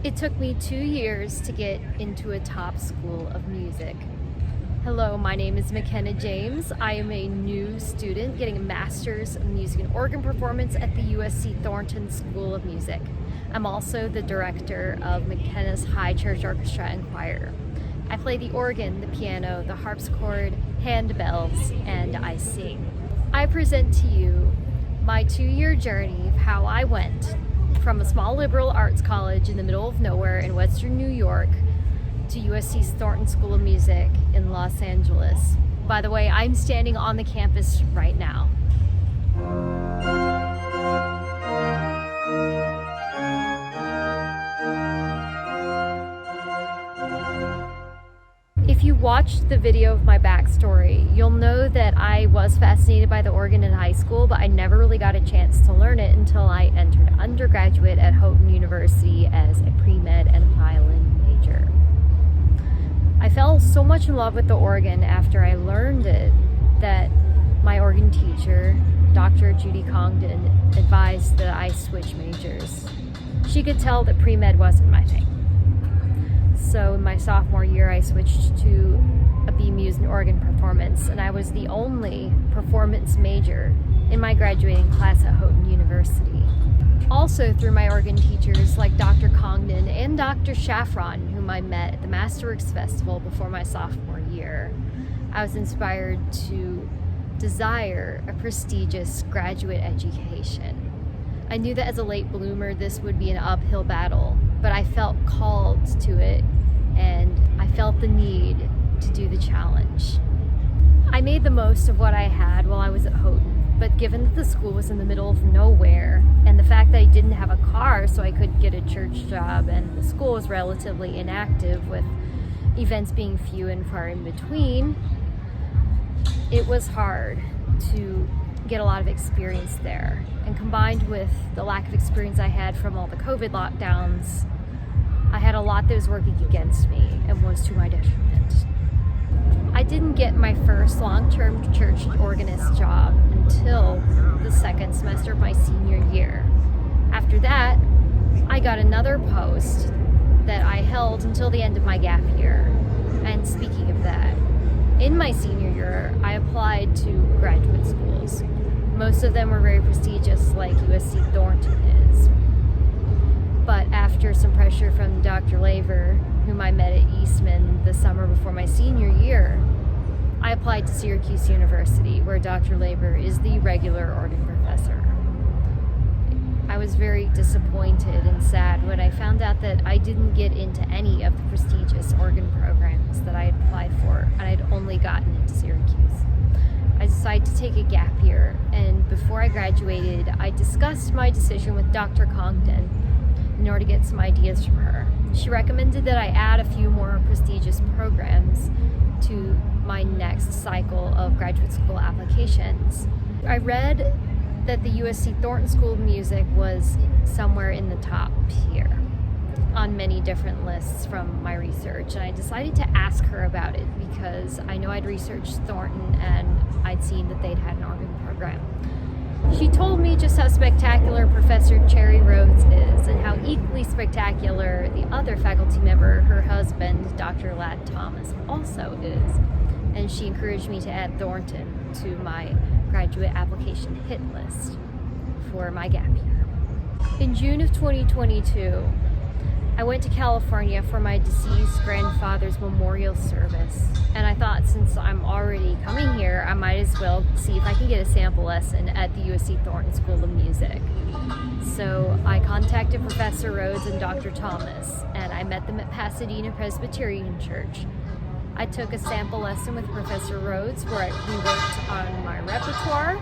It took me 2 years to get into a top school of music. Hello, my name is McKenna James. I am a new student getting a Master's of Music and Organ Performance at the USC Thornton School of Music. I'm also the director of McKenna's High Church Orchestra and Choir. I play the organ, the piano, the harpsichord, handbells, and I sing. I present to you my 2-year journey of how I went from a small liberal arts college in the middle of nowhere in Western New York to USC's Thornton School of Music in Los Angeles. By the way, I'm standing on the campus right now. If you watched the video of my backstory, you'll know that I was fascinated by the organ in high school, but I never really got a chance to learn it until I entered undergraduate at Houghton University as a pre-med and violin major. I fell so much in love with the organ after I learned it that my organ teacher, Dr. Judy Congdon, advised that I switch majors. She could tell that pre-med wasn't my thing. So in my sophomore year, I switched to a B-Muse in organ performance, and I was the only performance major in my graduating class at Houghton University. Also through my organ teachers like Dr. Congdon and Dr. Shaffron, whom I met at the Masterworks Festival before my sophomore year, I was inspired to desire a prestigious graduate education. I knew that as a late bloomer, this would be an uphill battle, but I felt called to it, and I felt the need to do the challenge. I made the most of what I had while I was at Houghton, but given that the school was in the middle of nowhere, and the fact that I didn't have a car so I could get a church job, and the school was relatively inactive with events being few and far in between, it was hard to get a lot of experience there. And combined with the lack of experience I had from all the COVID lockdowns, I had a lot that was working against me and was to my detriment. I didn't get my first long-term church organist job until the second semester of my senior year. After that, I got another post that I held until the end of my gap year. And speaking of that, in my senior year, I applied to graduate schools. Most of them were very prestigious, like USC Thornton is. But after some pressure from Dr. Laver, whom I met at Eastman the summer before my senior year, I applied to Syracuse University, where Dr. Laver is the regular organ professor. I was very disappointed and sad when I found out that I didn't get into any of the prestigious organ programs that I had applied for, and I'd only gotten into Syracuse. I decided to take a gap year, and before I graduated, I discussed my decision with Dr. Congdon in order to get some ideas from her. She recommended that I add a few more prestigious programs to my next cycle of graduate school applications. I read that the USC Thornton School of Music was somewhere in the top here on many different lists from my research, and I decided to ask her about it because I know I'd researched Thornton and I'd seen that they'd had an organ program. She told me just how spectacular Professor Cherry Rhodes is and how equally spectacular the other faculty member, her husband, Dr. Ladd Thomas, also is. And she encouraged me to add Thornton to my graduate application hit list for my gap year. In June of 2022, I went to California for my deceased grandfather's memorial service, and I thought since I'm already coming here, I might as well see if I can get a sample lesson at the USC Thornton School of Music. So I contacted Professor Rhodes and Dr. Thomas, and I met them at Pasadena Presbyterian Church. I took a sample lesson with Professor Rhodes where we worked on my repertoire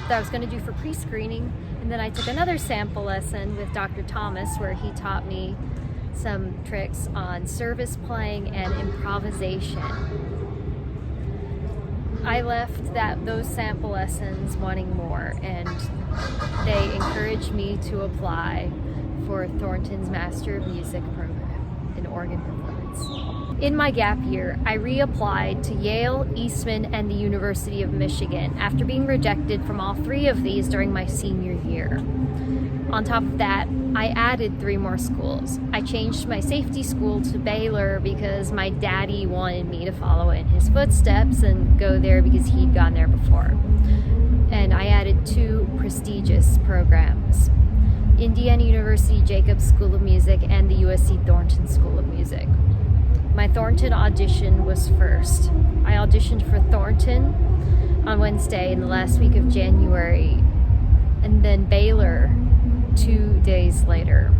that I was going to do for pre-screening, and then I took another sample lesson with Dr. Thomas where he taught me some tricks on service playing and improvisation. I left those sample lessons wanting more, and they encouraged me to apply for Thornton's Master of Music program. in organ performance. In my gap year, I reapplied to Yale, Eastman, and the University of Michigan after being rejected from all three of these during my senior year. On top of that, I added 3 more schools. I changed my safety school to Baylor because my daddy wanted me to follow in his footsteps and go there because he'd gone there before. And I added 2 prestigious programs: Indiana University Jacobs School of Music and the USC Thornton School of Music. My Thornton audition was first. I auditioned for Thornton on Wednesday in the last week of January, and then Baylor 2 days later.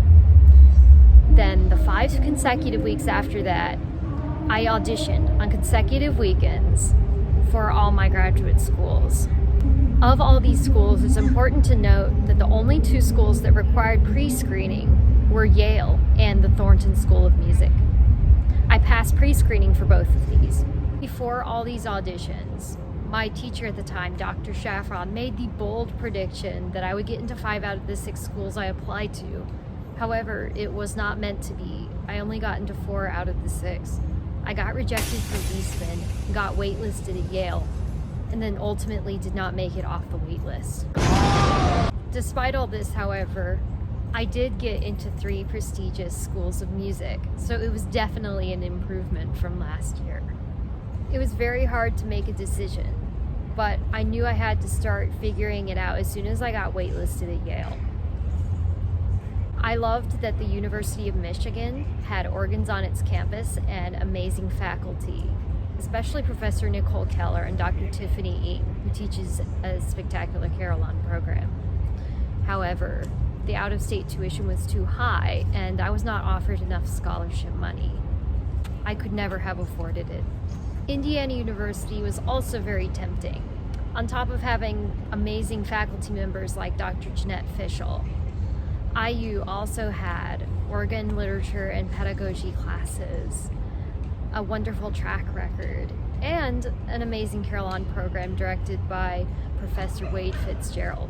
Then the 5 consecutive weeks after that, I auditioned on consecutive weekends for all my graduate schools. Of all these schools, it's important to note that the only 2 schools that required pre-screening were Yale and the Thornton School of Music. I passed pre-screening for both of these. Before all these auditions, my teacher at the time, Dr. Shaffron, made the bold prediction that I would get into 5 out of the 6 schools I applied to. However, it was not meant to be. I only got into 4 out of the 6. I got rejected for Eastman, got waitlisted at Yale, and then ultimately did not make it off the wait list. Despite all this, however, I did get into 3 prestigious schools of music, so it was definitely an improvement from last year. It was very hard to make a decision, but I knew I had to start figuring it out as soon as I got waitlisted at Yale. I loved that the University of Michigan had organs on its campus and amazing faculty, especially Professor Nicole Keller and Dr. Tiffany Eaton, who teaches a spectacular carillon program. However, the out-of-state tuition was too high, and I was not offered enough scholarship money. I could never have afforded it. Indiana University was also very tempting. On top of having amazing faculty members like Dr. Jeanette Fischel, IU also had organ, literature, and pedagogy classes, a wonderful track record, and an amazing carillon program directed by Professor Wade Fitzgerald.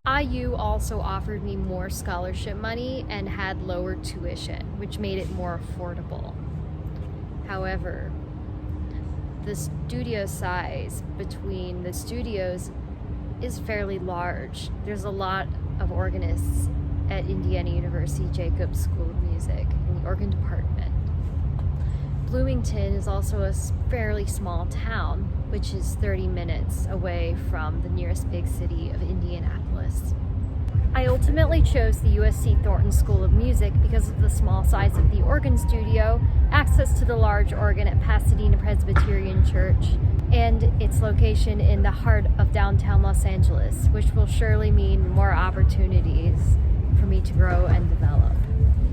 IU also offered me more scholarship money and had lower tuition, which made it more affordable. However, the studio size between the studios is fairly large. There's a lot of organists at Indiana University Jacobs School of Music in the organ department. Bloomington is also a fairly small town, which is 30 minutes away from the nearest big city of Indianapolis. I ultimately chose the USC Thornton School of Music because of the small size of the organ studio, access to the large organ at Pasadena Presbyterian Church, and its location in the heart of downtown Los Angeles, which will surely mean more opportunities for me to grow and develop.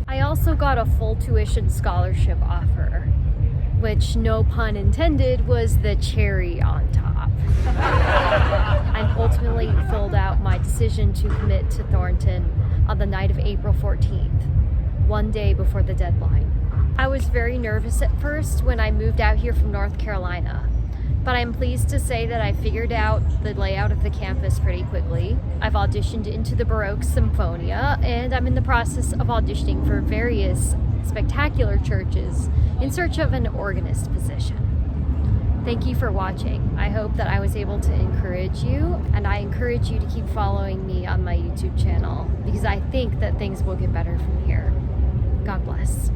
I also got a full tuition scholarship offer, which, no pun intended, was the cherry on top. I ultimately filled out my decision to commit to Thornton on the night of April 14th, one day before the deadline. I was very nervous at first when I moved out here from North Carolina, but I'm pleased to say that I figured out the layout of the campus pretty quickly. I've auditioned into the Baroque Symphonia, and I'm in the process of auditioning for various spectacular churches in search of an organist position. Thank you for watching. I hope that I was able to encourage you, and I encourage you to keep following me on my YouTube channel because I think that things will get better from here. God bless.